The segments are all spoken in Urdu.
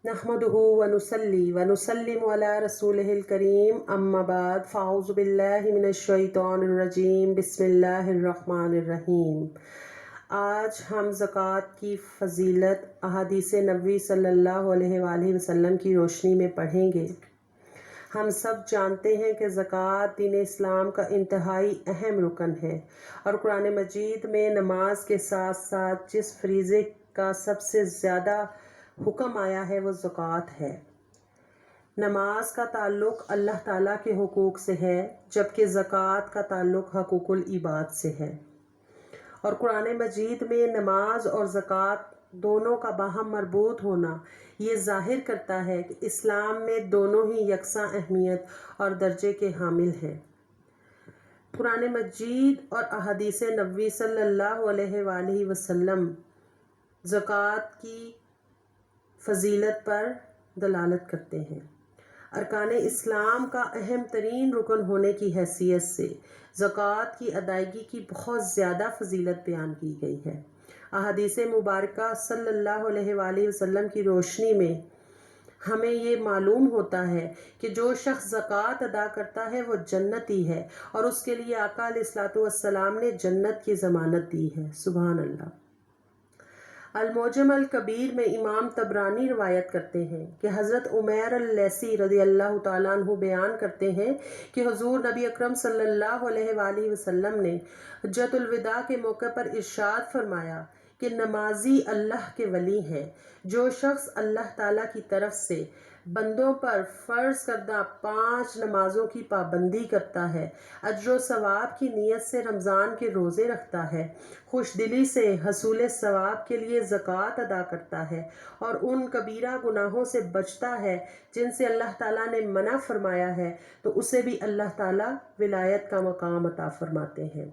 نحمده ونصلي ونسلم على رسوله الكريم اما بعد فاعوذ باللہ من الشیطان الرجیم بسم اللہ الرحمن الرحیم۔ آج ہم زکوٰۃ کی فضیلت احادیث نبوی صلی اللہ علیہ وآلہ وسلم کی روشنی میں پڑھیں گے۔ ہم سب جانتے ہیں کہ زکوٰۃ دین اسلام کا انتہائی اہم رکن ہے اور قرآن مجید میں نماز کے ساتھ ساتھ جس فریضے کا سب سے زیادہ حکم آیا ہے وہ زکوٰۃ ہے۔ نماز کا تعلق اللہ تعالیٰ کے حقوق سے ہے جبکہ زکوٰۃ کا تعلق حقوق العباد سے ہے، اور قرآن مجید میں نماز اور زکوٰۃ دونوں کا باہم مربوط ہونا یہ ظاہر کرتا ہے کہ اسلام میں دونوں ہی یکساں اہمیت اور درجے کے حامل ہیں۔ قرآن مجید اور احادیث نبوی صلی اللہ علیہ وآلہ وسلم زکوٰۃ کی فضیلت پر دلالت کرتے ہیں۔ ارکان اسلام کا اہم ترین رکن ہونے کی حیثیت سے زکوٰۃ کی ادائیگی کی بہت زیادہ فضیلت بیان کی گئی ہے۔ احادیث مبارکہ صلی اللہ علیہ وآلہ وسلم کی روشنی میں ہمیں یہ معلوم ہوتا ہے کہ جو شخص زکوٰۃ ادا کرتا ہے وہ جنتی ہے، اور اس کے لیے آقا علیہ الصلوۃ والسلام نے جنت کی ضمانت دی ہے۔ سبحان اللہ۔ المعجم الکبیر میں امام طبرانی روایت کرتے ہیں کہ حضرت عمیر اللیثی رضی اللہ تعالیٰ عنہ بیان کرتے ہیں کہ حضور نبی اکرم صلی اللہ علیہ وآلہ وسلم نے حجۃ الوداع کے موقع پر ارشاد فرمایا کہ نمازی اللہ کے ولی ہیں۔ جو شخص اللہ تعالیٰ کی طرف سے بندوں پر فرض کردہ 5 نمازوں کی پابندی کرتا ہے، اجر و ثواب کی نیت سے رمضان کے روزے رکھتا ہے، خوش دلی سے حصول ثواب کے لیے زکوٰۃ ادا کرتا ہے، اور ان کبیرہ گناہوں سے بچتا ہے جن سے اللہ تعالیٰ نے منع فرمایا ہے، تو اسے بھی اللہ تعالیٰ ولایت کا مقام عطا فرماتے ہیں۔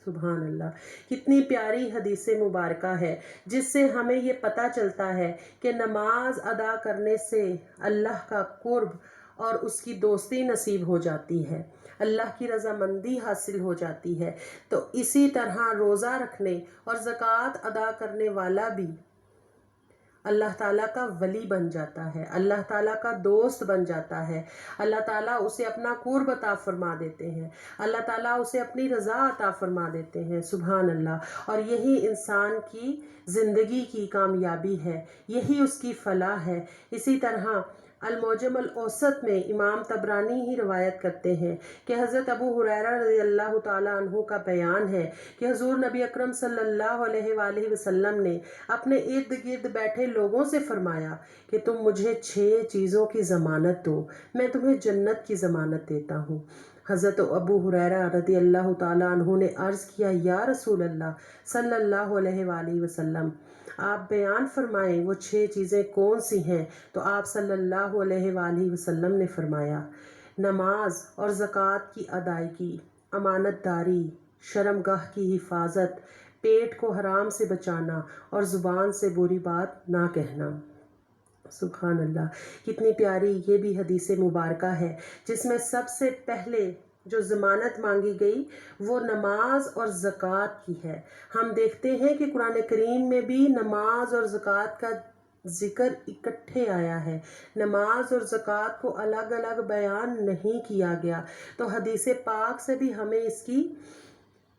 سبحان اللہ۔ کتنی پیاری حدیث مبارکہ ہے جس سے ہمیں یہ پتہ چلتا ہے کہ نماز ادا کرنے سے اللہ کا قرب اور اس کی دوستی نصیب ہو جاتی ہے، اللہ کی رضامندی حاصل ہو جاتی ہے۔ تو اسی طرح روزہ رکھنے اور زکوٰۃ ادا کرنے والا بھی اللہ تعالیٰ کا ولی بن جاتا ہے، اللہ تعالیٰ کا دوست بن جاتا ہے، اللہ تعالیٰ اسے اپنا قرب عطا فرما دیتے ہیں، اللہ تعالیٰ اسے اپنی رضا عطا فرما دیتے ہیں۔ سبحان اللہ۔ اور یہی انسان کی زندگی کی کامیابی ہے، یہی اس کی فلاح ہے۔ اسی طرح المعجم الاوسط میں امام طبرانی ہی روایت کرتے ہیں کہ حضرت ابو ہریرہ رضی اللہ تعالیٰ عنہ کا بیان ہے کہ حضور نبی اکرم صلی اللہ علیہ وآلہ وسلم نے اپنے ارد گرد بیٹھے لوگوں سے فرمایا کہ تم مجھے 6 چیزوں کی ضمانت دو، میں تمہیں جنت کی ضمانت دیتا ہوں۔ حضرت ابو ہریرہ رضی اللہ تعالیٰ عنہ نے عرض کیا، یا رسول اللہ صلی اللہ علیہ وآلہ وسلم، آپ بیان فرمائیں وہ 6 چیزیں کون سی ہیں؟ تو آپ صلی اللہ علیہ وآلہ وسلم نے فرمایا، نماز اور زکوٰۃ کی ادائیگی، امانت داری، شرمگاہ کی حفاظت، پیٹ کو حرام سے بچانا اور زبان سے بری بات نہ کہنا۔ سبحان اللہ۔ کتنی پیاری یہ بھی حدیث مبارکہ ہے جس میں سب سے پہلے جو ضمانت مانگی گئی وہ نماز اور زکوٰۃ کی ہے۔ ہم دیکھتے ہیں کہ قرآن کریم میں بھی نماز اور زکوٰۃ کا ذکر اکٹھے آیا ہے، نماز اور زکوٰۃ کو الگ الگ بیان نہیں کیا گیا۔ تو حدیث پاک سے بھی ہمیں اس کی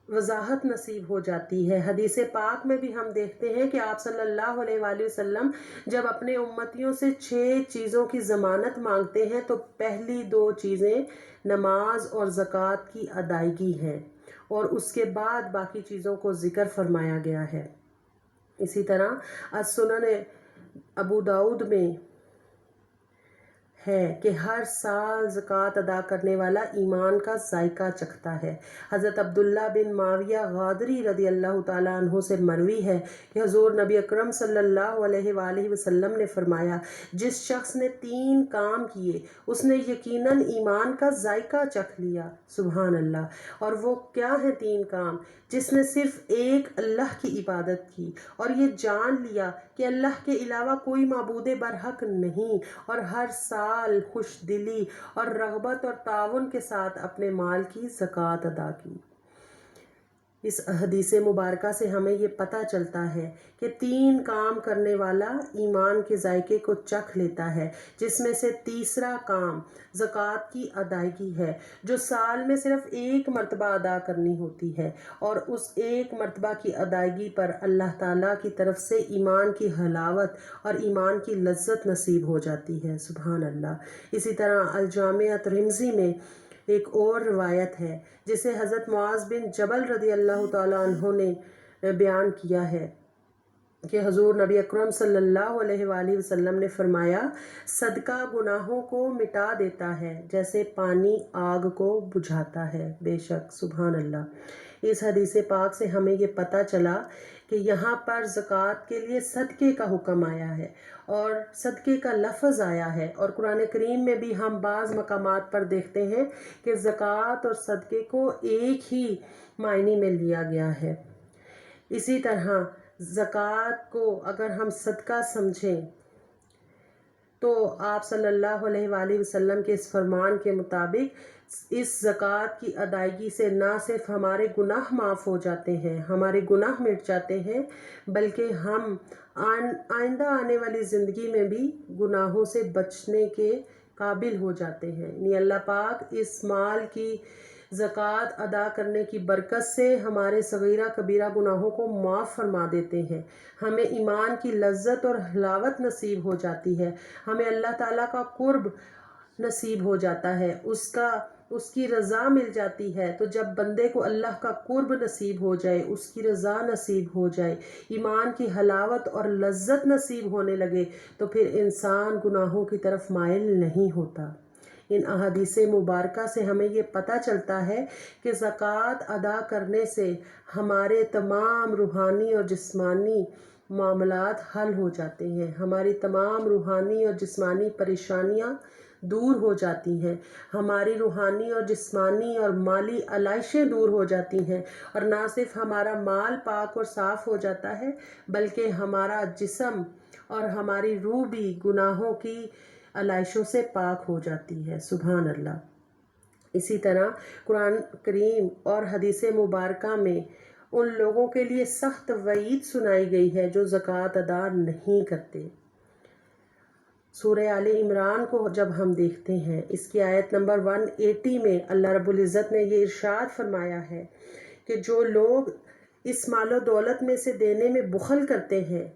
وضاحت نصیب ہو جاتی ہے۔ حدیث پاک میں بھی ہم دیکھتے ہیں کہ آپ صلی اللہ علیہ وآلہ وسلم جب اپنے امتیوں سے 6 چیزوں کی ضمانت مانگتے ہیں تو پہلی 2 چیزیں نماز اور زکوٰۃ کی ادائیگی ہیں، اور اس کے بعد باقی چیزوں کو ذکر فرمایا گیا ہے۔ اسی طرح السنن ابو داؤد میں ہے کہ ہر سال زکوٰۃ ادا کرنے والا ایمان کا ذائقہ چکھتا ہے۔ حضرت عبداللہ بن معاویہ غادری رضی اللہ تعالیٰ عنہ سے مروی ہے کہ حضور نبی اکرم صلی اللہ علیہ وآلہ وسلم نے فرمایا، جس شخص نے 3 کام کیے اس نے یقیناً ایمان کا ذائقہ چکھ لیا۔ سبحان اللہ۔ اور وہ کیا ہیں 3 کام؟ جس نے صرف ایک اللہ کی عبادت کی اور یہ جان لیا کہ اللہ کے علاوہ کوئی معبود برحق نہیں، اور ہر سال خوش دلی اور رغبت اور تعاون کے ساتھ اپنے مال کی زکوٰۃ ادا کی۔ اس حدیث مبارکہ سے ہمیں یہ پتہ چلتا ہے کہ 3 کام کرنے والا ایمان کے ذائقے کو چکھ لیتا ہے، جس میں سے تیسرا کام زکوٰۃ کی ادائیگی ہے، جو سال میں صرف 1 مرتبہ ادا کرنی ہوتی ہے، اور اس 1 مرتبہ کی ادائیگی پر اللہ تعالیٰ کی طرف سے ایمان کی حلاوت اور ایمان کی لذت نصیب ہو جاتی ہے۔ سبحان اللہ۔ اسی طرح الجامع ترمذی میں ایک اور روایت ہے جسے حضرت معاذ بن جبل رضی اللہ تعالیٰ عنہ نے بیان کیا ہے کہ حضور نبی اکرم صلی اللہ علیہ وآلہ وسلم نے فرمایا، صدقہ گناہوں کو مٹا دیتا ہے جیسے پانی آگ کو بجھاتا ہے۔ بے شک، سبحان اللہ۔ اس حدیث پاک سے ہمیں یہ پتہ چلا کہ یہاں پر زکوٰۃ کے لیے صدقے کا حکم آیا ہے اور صدقے کا لفظ آیا ہے، اور قرآن کریم میں بھی ہم بعض مقامات پر دیکھتے ہیں کہ زکوٰۃ اور صدقے کو ایک ہی معنی میں لیا گیا ہے۔ اسی طرح زکوٰۃ کو اگر ہم صدقہ سمجھیں تو آپ صلی اللہ علیہ وآلہ وسلم کے اس فرمان کے مطابق اس زکوٰۃ کی ادائیگی سے نہ صرف ہمارے گناہ معاف ہو جاتے ہیں، ہمارے گناہ مٹ جاتے ہیں، بلکہ ہم آئندہ آنے والی زندگی میں بھی گناہوں سے بچنے کے قابل ہو جاتے ہیں۔ یعنی اللہ پاک اس مال کی زکوٰۃ ادا کرنے کی برکت سے ہمارے صغیرہ کبیرہ گناہوں کو معاف فرما دیتے ہیں، ہمیں ایمان کی لذت اور حلاوت نصیب ہو جاتی ہے، ہمیں اللہ تعالیٰ کا قرب نصیب ہو جاتا ہے، اس کی رضا مل جاتی ہے۔ تو جب بندے کو اللہ کا قرب نصیب ہو جائے، اس کی رضا نصیب ہو جائے، ایمان کی حلاوت اور لذت نصیب ہونے لگے، تو پھر انسان گناہوں کی طرف مائل نہیں ہوتا۔ ان احادیث مبارکہ سے ہمیں یہ پتہ چلتا ہے کہ زکوٰۃ ادا کرنے سے ہمارے تمام روحانی اور جسمانی معاملات حل ہو جاتے ہیں، ہماری تمام روحانی اور جسمانی پریشانیاں دور ہو جاتی ہیں، ہماری روحانی اور جسمانی اور مالی علائشیں دور ہو جاتی ہیں، اور نہ صرف ہمارا مال پاک اور صاف ہو جاتا ہے بلکہ ہمارا جسم اور ہماری روح بھی گناہوں کی علائشوں سے پاک ہو جاتی ہے۔ سبحان اللہ۔ اسی طرح قرآن کریم اور حدیث مبارکہ میں ان لوگوں کے لیے سخت وعید سنائی گئی ہے جو زکوٰۃ ادا نہیں کرتے۔ سورہ آل عمران کو جب ہم دیکھتے ہیں، اس کی آیت نمبر 180 میں اللہ رب العزت نے یہ ارشاد فرمایا ہے کہ جو لوگ اس مال و دولت میں سے دینے میں بخل کرتے ہیں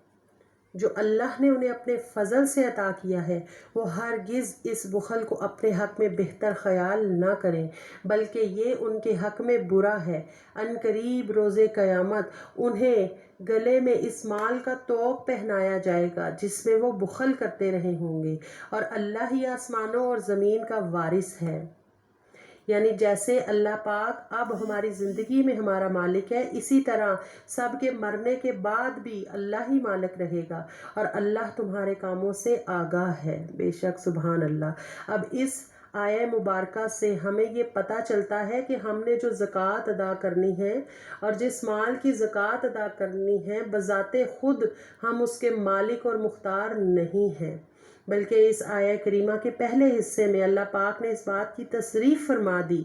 جو اللہ نے انہیں اپنے فضل سے عطا کیا ہے، وہ ہرگز اس بخل کو اپنے حق میں بہتر خیال نہ کریں، بلکہ یہ ان کے حق میں برا ہے۔ ان قریب روز قیامت انہیں گلے میں اس مال کا طوق پہنایا جائے گا جس میں وہ بخل کرتے رہے ہوں گے، اور اللہ ہی آسمانوں اور زمین کا وارث ہے۔ یعنی جیسے اللہ پاک اب ہماری زندگی میں ہمارا مالک ہے، اسی طرح سب کے مرنے کے بعد بھی اللہ ہی مالک رہے گا، اور اللہ تمہارے کاموں سے آگاہ ہے۔ بے شک، سبحان اللہ۔ اب اس آیہ مبارکہ سے ہمیں یہ پتہ چلتا ہے کہ ہم نے جو زکوٰۃ ادا کرنی ہے اور جس مال کی زکوٰۃ ادا کرنی ہے، بذات خود ہم اس کے مالک اور مختار نہیں ہیں، بلکہ اس آیہ کریمہ کے پہلے حصے میں اللہ پاک نے اس بات کی تصریح فرما دی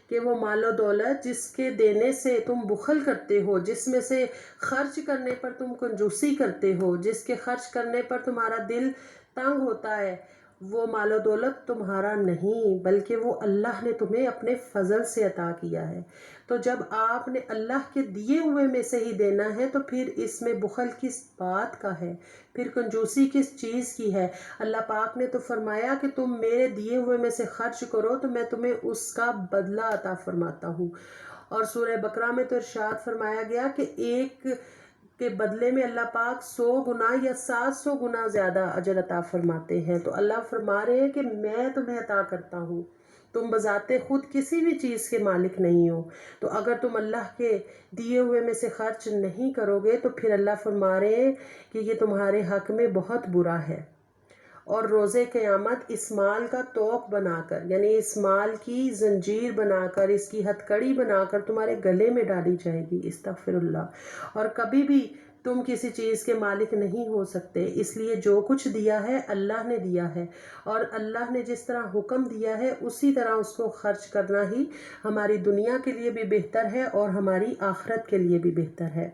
کہ وہ مال و دولت جس کے دینے سے تم بخل کرتے ہو، جس میں سے خرچ کرنے پر تم کنجوسی کرتے ہو، جس کے خرچ کرنے پر تمہارا دل تنگ ہوتا ہے، وہ مال و دولت تمہارا نہیں بلکہ وہ اللہ نے تمہیں اپنے فضل سے عطا کیا ہے۔ تو جب آپ نے اللہ کے دیے ہوئے میں سے ہی دینا ہے تو پھر اس میں بخل کس بات کا ہے، پھر کنجوسی کس چیز کی ہے؟ اللہ پاک نے تو فرمایا کہ تم میرے دیے ہوئے میں سے خرچ کرو تو میں تمہیں اس کا بدلہ عطا فرماتا ہوں، اور سورہ بقرہ میں تو ارشاد فرمایا گیا کہ ایک کے بدلے میں اللہ پاک 100 گنا یا 700 گنا زیادہ اجر عطا فرماتے ہیں۔ تو اللہ فرما رہے ہیں کہ میں تمہیں عطا کرتا ہوں، تم بذات خود کسی بھی چیز کے مالک نہیں ہو، تو اگر تم اللہ کے دیے ہوئے میں سے خرچ نہیں کرو گے تو پھر اللہ فرما رہے ہیں کہ یہ تمہارے حق میں بہت برا ہے، اور روز قیامت اس مال کا طوق بنا کر، یعنی اس مال کی زنجیر بنا کر، اس کی ہتھ کڑی بنا کر تمہارے گلے میں ڈالی جائے گی، استغفر اللہ، اور کبھی بھی تم کسی چیز کے مالک نہیں ہو سکتے، اس لیے جو کچھ دیا ہے اللہ نے دیا ہے، اور اللہ نے جس طرح حکم دیا ہے اسی طرح اس کو خرچ کرنا ہی ہماری دنیا کے لیے بھی بہتر ہے اور ہماری آخرت کے لیے بھی بہتر ہے۔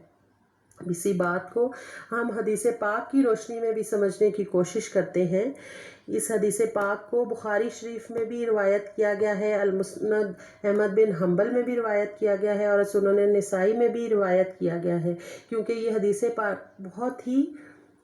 اسی بات کو ہم حدیث پاک کی روشنی میں بھی سمجھنے کی کوشش کرتے ہیں۔ اس حدیث پاک کو بخاری شریف میں بھی روایت کیا گیا ہے، المسند احمد بن حنبل میں بھی روایت کیا گیا ہے، اور سنن نسائی میں بھی روایت کیا گیا ہے، کیونکہ یہ حدیث پاک بہت ہی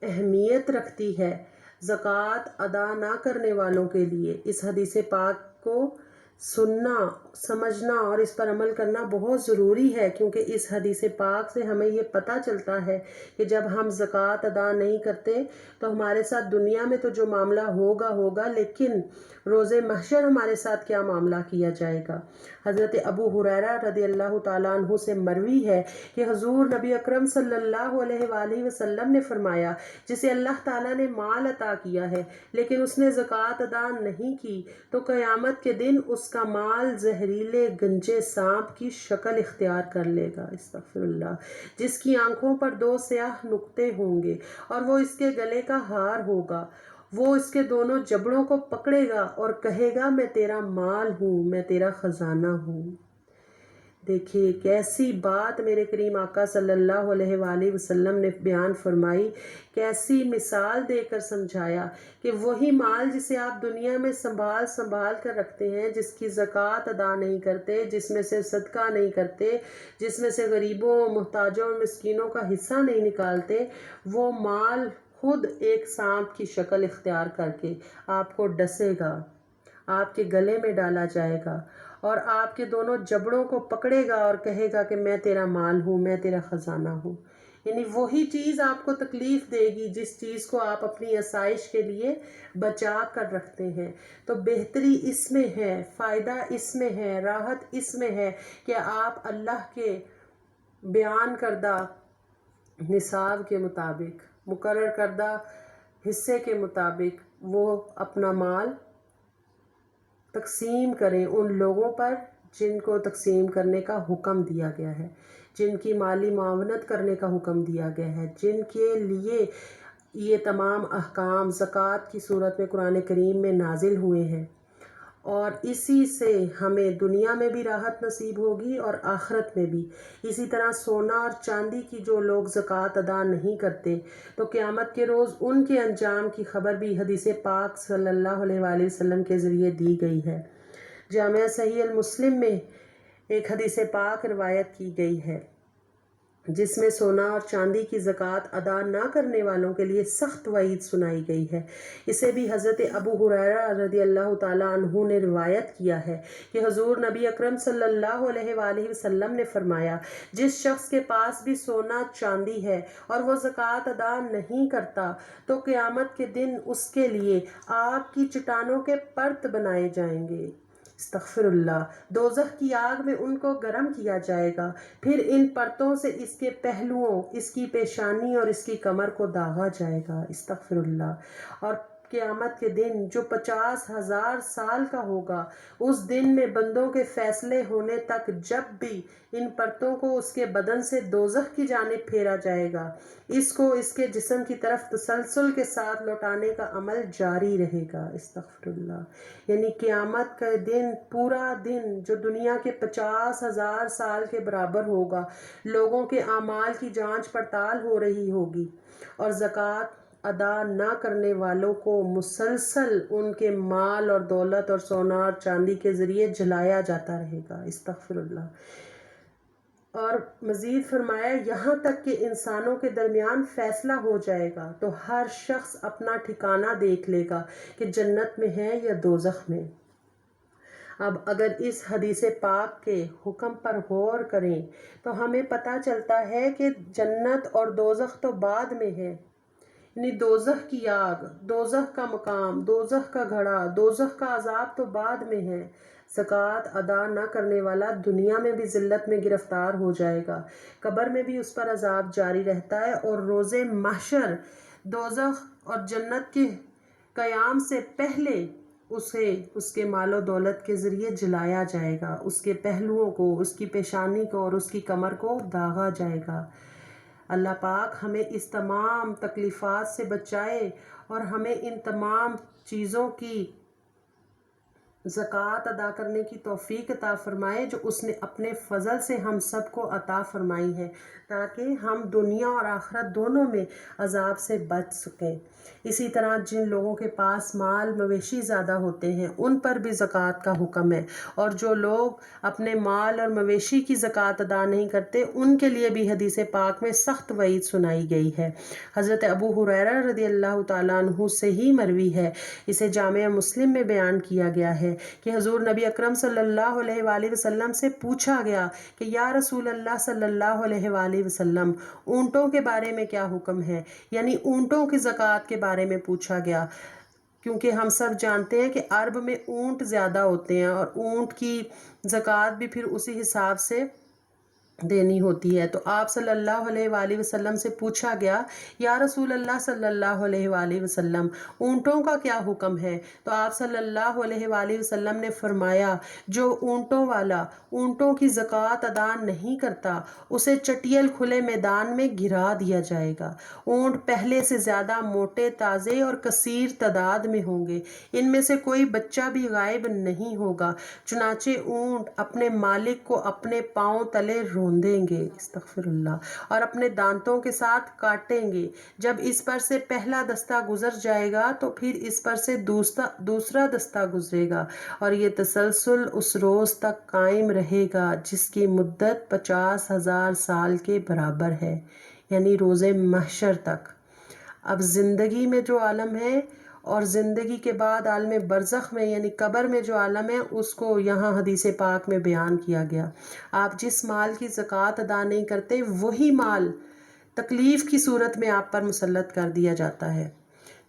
اہمیت رکھتی ہے زکوٰۃ ادا نہ کرنے والوں کے لیے۔ اس حدیث پاک کو سننا، سمجھنا اور اس پر عمل کرنا بہت ضروری ہے، کیونکہ اس حدیث پاک سے ہمیں یہ پتہ چلتا ہے کہ جب ہم زکوٰۃ ادا نہیں کرتے تو ہمارے ساتھ دنیا میں تو جو معاملہ ہوگا لیکن روز محشر ہمارے ساتھ کیا معاملہ کیا جائے گا۔ حضرت ابو ہریرہ رضی اللہ تعالیٰ عنہ سے مروی ہے کہ حضور نبی اکرم صلی اللہ علیہ وآلہ وسلم نے فرمایا، جسے اللہ تعالیٰ نے مال عطا کیا ہے لیکن اس نے زکوٰۃ ادا نہیں کی تو قیامت کے دن اس کا مال زہریلے گنجے سانپ کی شکل اختیار کر لے گا، استغفر اللہ، جس کی آنکھوں پر 2 سیاہ نقطے ہوں گے اور وہ اس کے گلے کا ہار ہوگا۔ وہ اس کے دونوں جبڑوں کو پکڑے گا اور کہے گا، میں تیرا مال ہوں، میں تیرا خزانہ ہوں۔ دیکھیے کیسی بات میرے کریم آقا صلی اللہ علیہ وآلہ وسلم نے بیان فرمائی، کیسی مثال دے کر سمجھایا کہ وہی مال جسے آپ دنیا میں سنبھال کر رکھتے ہیں، جس کی زکوٰۃ ادا نہیں کرتے، جس میں سے صدقہ نہیں کرتے، جس میں سے غریبوں، محتاجوں اور مسکینوں کا حصہ نہیں نکالتے، وہ مال خود ایک سانپ کی شکل اختیار کر کے آپ کو ڈسے گا، آپ کے گلے میں ڈالا جائے گا اور آپ کے دونوں جبڑوں کو پکڑے گا اور کہے گا کہ میں تیرا مال ہوں، میں تیرا خزانہ ہوں۔ یعنی وہی چیز آپ کو تکلیف دے گی جس چیز کو آپ اپنی آسائش کے لیے بچا کر رکھتے ہیں۔ تو بہتری اس میں ہے، فائدہ اس میں ہے، راحت اس میں ہے کہ آپ اللہ کے بیان کردہ نصاب کے مطابق، مقرر کردہ حصے کے مطابق وہ اپنا مال تقسیم کریں ان لوگوں پر جن کو تقسیم کرنے کا حکم دیا گیا ہے، جن کی مالی معاونت کرنے کا حکم دیا گیا ہے، جن کے لیے یہ تمام احکام زکوٰۃ کی صورت میں قرآن کریم میں نازل ہوئے ہیں، اور اسی سے ہمیں دنیا میں بھی راحت نصیب ہوگی اور آخرت میں بھی۔ اسی طرح سونا اور چاندی کی جو لوگ زکوٰۃ ادا نہیں کرتے تو قیامت کے روز ان کے انجام کی خبر بھی حدیث پاک صلی اللہ علیہ وآلہ وسلم کے ذریعے دی گئی ہے۔ جامعہ صحیح المسلم میں ایک حدیث پاک روایت کی گئی ہے جس میں سونا اور چاندی کی زکوٰۃ ادا نہ کرنے والوں کے لیے سخت وعید سنائی گئی ہے۔ اسے بھی حضرت ابو ہریرہ رضی اللہ تعالیٰ عنہ نے روایت کیا ہے کہ حضور نبی اکرم صلی اللہ علیہ وآلہ وسلم نے فرمایا، جس شخص کے پاس بھی سونا چاندی ہے اور وہ زکوٰۃ ادا نہیں کرتا تو قیامت کے دن اس کے لیے آگ کی چٹانوں کے پرت بنائے جائیں گے، استغفر اللہ، دوزخ کی آگ میں ان کو گرم کیا جائے گا، پھر ان پرتوں سے اس کے پہلوؤں، اس کی پیشانی اور اس کی کمر کو داغا جائے گا، استغفر اللہ۔ اور قیامت کے دن جو 50,000 سال کا ہوگا، اس دن میں بندوں کے فیصلے ہونے تک جب بھی ان پرتوں کو اس کے بدن سے دوزخ کی جانب پھیرا جائے گا، اس کو اس کے جسم کی طرف تسلسل کے ساتھ لوٹانے کا عمل جاری رہے گا، استغفر اللہ۔ یعنی قیامت کا دن، پورا دن جو دنیا کے 50,000 سال کے برابر ہوگا، لوگوں کے اعمال کی جانچ پڑتال ہو رہی ہوگی اور زکوٰۃ ادا نہ کرنے والوں کو مسلسل ان کے مال اور دولت اور سونا اور چاندی کے ذریعے جلایا جاتا رہے گا، استغفر اللہ۔ اور مزید فرمایا، یہاں تک کہ انسانوں کے درمیان فیصلہ ہو جائے گا تو ہر شخص اپنا ٹھکانہ دیکھ لے گا کہ جنت میں ہے یا دوزخ میں۔ اب اگر اس حدیث پاک کے حکم پر غور کریں تو ہمیں پتہ چلتا ہے کہ جنت اور دوزخ تو بعد میں ہے، یعنی دوزخ کی آگ، دوزخ کا مقام، دوزخ کا گھڑا، دوزخ کا عذاب تو بعد میں ہے۔ زکوٰۃ ادا نہ کرنے والا دنیا میں بھی ذلت میں گرفتار ہو جائے گا، قبر میں بھی اس پر عذاب جاری رہتا ہے، اور روز محشر دوزخ اور جنت کے قیام سے پہلے اسے اس کے مال و دولت کے ذریعے جلایا جائے گا، اس کے پہلوؤں کو، اس کی پیشانی کو اور اس کی کمر کو داغا جائے گا۔ اللہ پاک ہمیں اس تمام تکلیفات سے بچائے اور ہمیں ان تمام چیزوں کی زکوٰۃ ادا کرنے کی توفیق عطا فرمائے جو اس نے اپنے فضل سے ہم سب کو عطا فرمائی ہے، تاکہ ہم دنیا اور آخرت دونوں میں عذاب سے بچ سکیں۔ اسی طرح جن لوگوں کے پاس مال مویشی زیادہ ہوتے ہیں ان پر بھی زکوٰۃ کا حکم ہے، اور جو لوگ اپنے مال اور مویشی کی زکوٰۃ ادا نہیں کرتے ان کے لیے بھی حدیث پاک میں سخت وعید سنائی گئی ہے۔ حضرت ابو ہریرہ رضی اللہ تعالیٰ عنہ سے ہی مروی ہے، اسے جامع مسلم میں بیان کیا گیا ہے کہ حضور نبی اکرم صلی اللہ علیہ وآلہ وسلم سے پوچھا گیا کہ یا رسول اللہ صلی اللہ علیہ وآلہ وسلم، اونٹوں کے بارے میں کیا حکم ہے؟ یعنی اونٹوں کی زکوٰۃ کے بارے میں پوچھا گیا، کیونکہ ہم سب جانتے ہیں کہ عرب میں اونٹ زیادہ ہوتے ہیں اور اونٹ کی زکوٰۃ بھی پھر اسی حساب سے دینی ہوتی ہے۔ تو آپ صلی اللہ علیہ وآلہ وسلم سے پوچھا گیا یا رسول اللہ صلی اللہ علیہ وآلہ وسلم، اونٹوں کا کیا حکم ہے؟ تو آپ صلی اللہ علیہ وآلہ وسلم نے فرمایا جو اونٹوں والا اونٹوں کی زکوٰۃ ادا نہیں کرتا اسے چٹیل کھلے میدان میں گرا دیا جائے گا۔ اونٹ پہلے سے زیادہ موٹے، تازے اور کثیر تعداد میں ہوں گے، ان میں سے کوئی بچہ بھی غائب نہیں ہوگا، چنانچہ اونٹ اپنے مالک کو اپنے پاؤں تلے روندیں گے، استغفر اللہ، اور اپنے دانتوں کے ساتھ کاٹیں گے۔ جب اس پر سے پہلا دستہ گزر جائے گا تو پھر اس پر سے دوسرا دستہ گزرے گا، اور یہ تسلسل اس روز تک قائم رہے گا جس کی مدت 50,000 سال کے برابر ہے، یعنی روز محشر تک۔ اب زندگی میں جو عالم ہے اور زندگی کے بعد عالم برزخ میں یعنی قبر میں جو عالم ہے اس کو یہاں حدیث پاک میں بیان کیا گیا۔ آپ جس مال کی زکوٰۃ ادا نہیں کرتے وہی مال تکلیف کی صورت میں آپ پر مسلط کر دیا جاتا ہے۔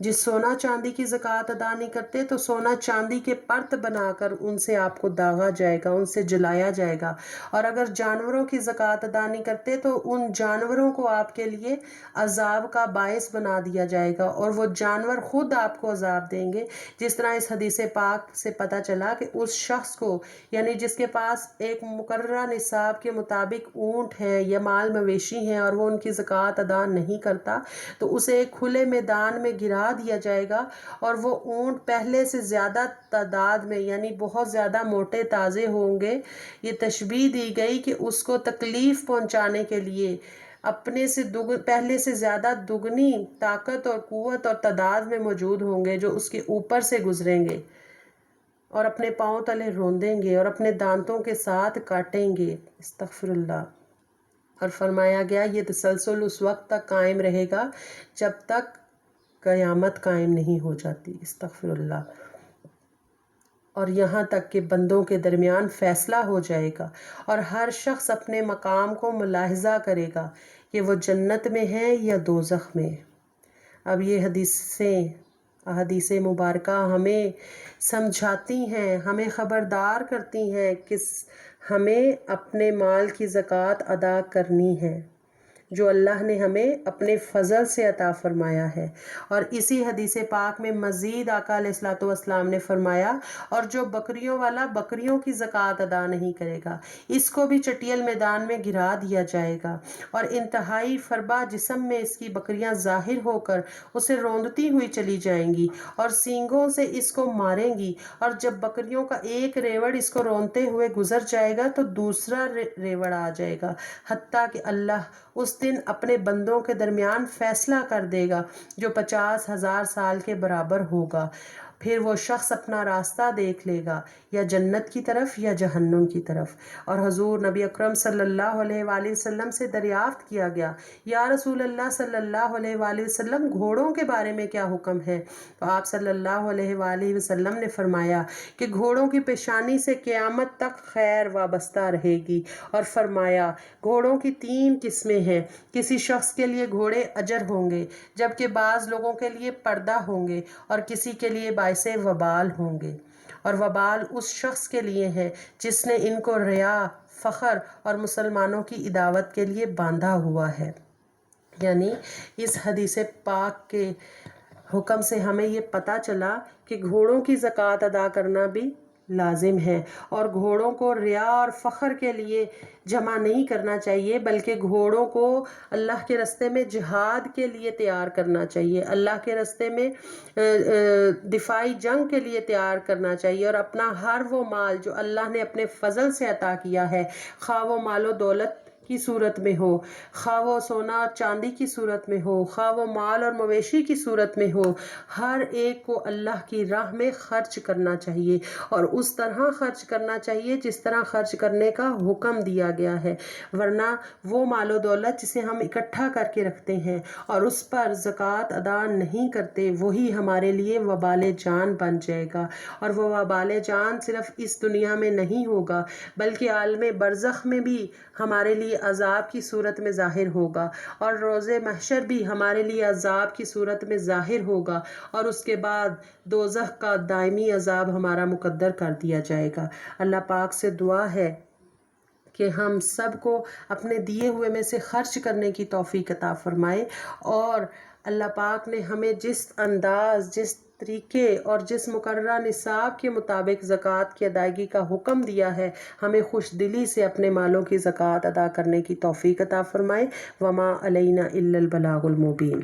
جس سونا چاندی کی زکوٰۃ ادا نہیں کرتے تو سونا چاندی کے پرت بنا کر ان سے آپ کو داغا جائے گا، ان سے جلایا جائے گا، اور اگر جانوروں کی زکوٰۃ ادا نہیں کرتے تو ان جانوروں کو آپ کے لیے عذاب کا باعث بنا دیا جائے گا، اور وہ جانور خود آپ کو عذاب دیں گے۔ جس طرح اس حدیث پاک سے پتہ چلا کہ اس شخص کو یعنی جس کے پاس ایک مقررہ نصاب کے مطابق اونٹ ہیں یا مال مویشی ہیں اور وہ ان کی زکوٰۃ ادا نہیں کرتا تو اسے ایک کھلے میدان میں گرا دیا جائے گا، اور وہ اونٹ پہلے سے زیادہ تعداد میں یعنی بہت زیادہ موٹے تازے ہوں گے۔ یہ تشبیہ دی گئی کہ اس کو تکلیف پہنچانے کے لیے اپنے سے پہلے سے زیادہ دگنی طاقت اور قوت اور تعداد میں موجود ہوں گے جو اس کے اوپر سے گزریں گے اور اپنے پاؤں تلے روندیں گے اور اپنے دانتوں کے ساتھ کاٹیں گے، استغفر اللہ۔ اور فرمایا گیا یہ تسلسل اس وقت تک قائم رہے گا جب تک قیامت قائم نہیں ہو جاتی، استغفر اللہ، اور یہاں تک کہ بندوں کے درمیان فیصلہ ہو جائے گا اور ہر شخص اپنے مقام کو ملاحظہ کرے گا کہ وہ جنت میں ہے یا دوزخ میں۔ اب یہ حدیث مبارکہ ہمیں سمجھاتی ہیں، ہمیں خبردار کرتی ہیں کہ ہمیں اپنے مال کی زکوٰۃ ادا کرنی ہے جو اللہ نے ہمیں اپنے فضل سے عطا فرمایا ہے۔ اور اسی حدیث پاک میں مزید آقا علیہ الصلوۃ والسلام نے فرمایا اور جو بکریوں والا بکریوں کی زکوٰۃ ادا نہیں کرے گا اس کو بھی چٹیل میدان میں گرا دیا جائے گا، اور انتہائی فربا جسم میں اس کی بکریاں ظاہر ہو کر اسے روندتی ہوئی چلی جائیں گی اور سینگوں سے اس کو ماریں گی، اور جب بکریوں کا ایک ریوڑ اس کو رونتے ہوئے گزر جائے گا تو دوسرا ریوڑ آ جائے گا، حتیٰ کہ اللہ اس دن اپنے بندوں کے درمیان فیصلہ کر دے گا جو 50,000 سال کے برابر ہوگا۔ پھر وہ شخص اپنا راستہ دیکھ لے گا، یا جنت کی طرف یا جہنم کی طرف۔ اور حضور نبی اکرم صلی اللہ علیہ وآلہ وسلم سے دریافت کیا گیا یا رسول اللہ صلی اللہ علیہ وآلہ وسلم گھوڑوں کے بارے میں کیا حکم ہے؟ تو آپ صلی اللہ علیہ وآلہ وسلم نے فرمایا کہ گھوڑوں کی پیشانی سے قیامت تک خیر وابستہ رہے گی، اور فرمایا گھوڑوں کی 3 قسمیں ہیں، کسی شخص کے لیے گھوڑے اجر ہوں گے جبکہ بعض لوگوں کے لیے پردہ ہوں گے اور کسی کے لیے باعث وبال ہوں گے، اور وبال اس شخص کے لیے ہے جس نے ان کو ریا، فخر اور مسلمانوں کی عداوت کے لیے باندھا ہوا ہے۔ یعنی اس حدیث پاک کے حکم سے ہمیں یہ پتہ چلا کہ گھوڑوں کی زکوٰۃ ادا کرنا بھی لازم ہے، اور گھوڑوں کو ریا اور فخر کے لیے جمع نہیں کرنا چاہیے، بلکہ گھوڑوں کو اللہ کے راستے میں جہاد کے لیے تیار کرنا چاہیے، اللہ کے راستے میں دفاعی جنگ کے لیے تیار کرنا چاہیے، اور اپنا ہر وہ مال جو اللہ نے اپنے فضل سے عطا کیا ہے، خواہ وہ مال و دولت کی صورت میں ہو، خواہ وہ سونا چاندی کی صورت میں ہو، خواہ وہ مال اور مویشی کی صورت میں ہو، ہر ایک کو اللہ کی راہ میں خرچ کرنا چاہیے، اور اس طرح خرچ کرنا چاہیے جس طرح خرچ کرنے کا حکم دیا گیا ہے، ورنہ وہ مال و دولت جسے ہم اکٹھا کر کے رکھتے ہیں اور اس پر زکوٰۃ ادا نہیں کرتے، وہی ہمارے لیے وبال جان بن جائے گا، اور وہ وبال جان صرف اس دنیا میں نہیں ہوگا بلکہ عالم برزخ میں بھی ہمارے لیے عذاب کی صورت میں ظاہر ہوگا، اور روز محشر بھی ہمارے لیے عذاب کی صورت میں ظاہر ہوگا، اور اس کے بعد دوزخ کا دائمی عذاب ہمارا مقدر کر دیا جائے گا۔ اللہ پاک سے دعا ہے کہ ہم سب کو اپنے دیے ہوئے میں سے خرچ کرنے کی توفیق عطا فرمائے، اور اللہ پاک نے ہمیں جس انداز، جس طریقے اور جس مقررہ نصاب کے مطابق زکوٰۃ کی ادائیگی کا حکم دیا ہے، ہمیں خوش دلی سے اپنے مالوں کی زکوٰۃ ادا کرنے کی توفیق عطا فرمائے۔ وما علینا الا البلاغ المبین۔